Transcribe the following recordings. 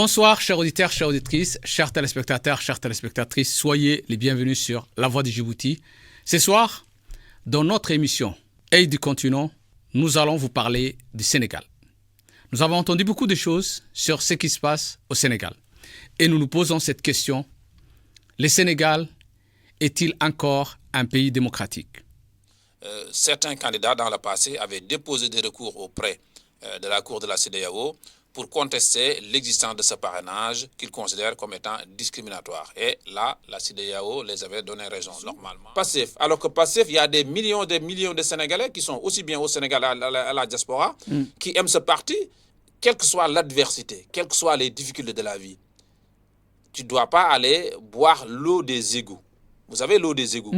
Bonsoir, chers auditeurs, chères auditrices, chers téléspectateurs, chères téléspectatrices. Soyez les bienvenus sur La Voix du Djibouti. Ce soir, dans notre émission Aide du continent, nous allons vous parler du Sénégal. Nous avons entendu beaucoup de choses sur ce qui se passe au Sénégal. Et nous nous posons cette question. Le Sénégal est-il encore un pays démocratique? Certains candidats dans le passé avaient déposé des recours auprès de la Cour de la CEDEAO pour contester l'existence de ce parrainage qu'ils considèrent comme étant discriminatoire. Et là, la CEDEAO les avait donné raison, normalement. Pastef, alors que Pastef, il y a des millions de Sénégalais qui sont aussi bien au Sénégal à la diaspora, qui aiment ce parti, quelle que soit l'adversité, quelles que soient les difficultés de la vie. Tu ne dois pas aller boire l'eau des égouts. Vous savez, l'eau des égouts.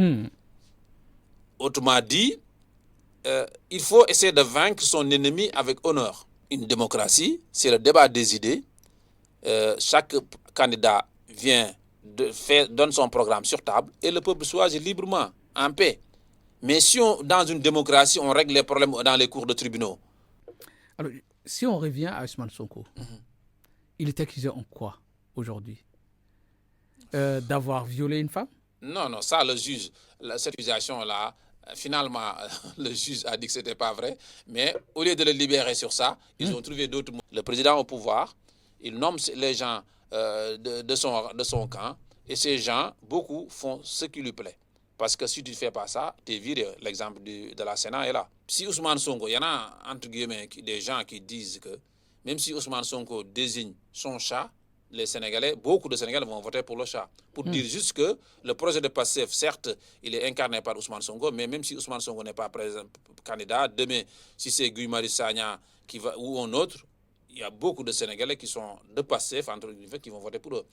Autrement dit, il faut essayer de vaincre son ennemi avec honneur. Une démocratie, c'est le débat des idées. Chaque candidat donne son programme sur table et le peuple choisit librement, en paix. Mais si dans une démocratie, on règle les problèmes dans les cours de tribunaux. Alors, si on revient à Ousmane Sonko, il est accusé en quoi aujourd'hui? D'avoir violé une femme? Non, ça, le juge, cette accusation-là, finalement, le juge a dit que ce n'était pas vrai, mais au lieu de le libérer sur ça, ils ont trouvé d'autres mots. Le président au pouvoir, il nomme les gens de son camp, et ces gens, beaucoup, font ce qui lui plaît. Parce que si tu ne fais pas ça, tu es viré. L'exemple de la Sénat est là. Si Ousmane Sonko, il y en a, entre guillemets, des gens qui disent que même si Ousmane Sonko désigne son chat, les Sénégalais, beaucoup de Sénégalais vont voter pour le chat. Pour dire juste que le projet de Pastef, certes, il est incarné par Ousmane Sonko, mais même si Ousmane Sonko n'est pas candidat, demain, si c'est Guy Marius Sagna ou un autre, il y a beaucoup de Sénégalais qui sont de Pastef, entre guillemets, qui vont voter pour eux.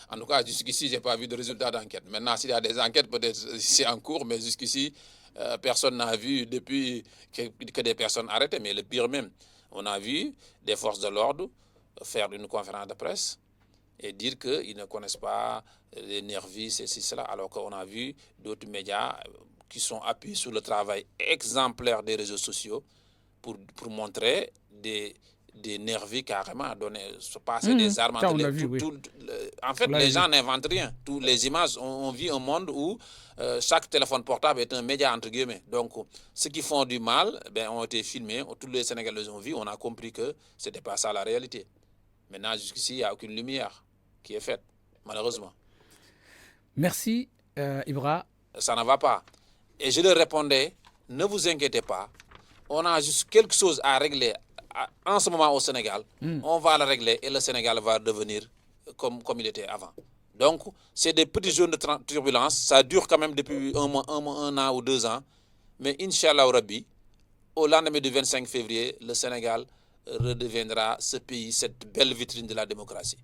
En tout cas, jusqu'ici, je n'ai pas vu de résultat d'enquête. Maintenant, s'il y a des enquêtes, peut-être c'est en cours, mais jusqu'ici, personne n'a vu depuis que des personnes arrêtées. Mais le pire même, on a vu des forces de l'ordre faire une conférence de presse et dire qu'ils ne connaissent pas les nervis, ceci, cela, alors qu'on a vu d'autres médias qui sont appuyés sur le travail exemplaire des réseaux sociaux pour montrer des nervis carrément, se passer des armes entre les... En fait, les gens n'inventent rien. Toutes les images, on vit un monde où chaque téléphone portable est un média, entre guillemets. Donc, ceux qui font du mal ont été filmés, tous les Sénégalais ont vu, on a compris que ce n'était pas ça la réalité. Maintenant, jusqu'ici, il n'y a aucune lumière qui est faite, malheureusement. Merci, Ibra. Ça ne va pas. Et je leur répondais, ne vous inquiétez pas, on a juste quelque chose à régler en ce moment au Sénégal. On va le régler et le Sénégal va devenir comme il était avant. Donc, c'est des petites zones de turbulence. Ça dure quand même depuis un an ou 2 ans. Mais Inch'Allah Rabbi, au lendemain du 25 février, le Sénégal redeviendra ce pays, cette belle vitrine de la démocratie.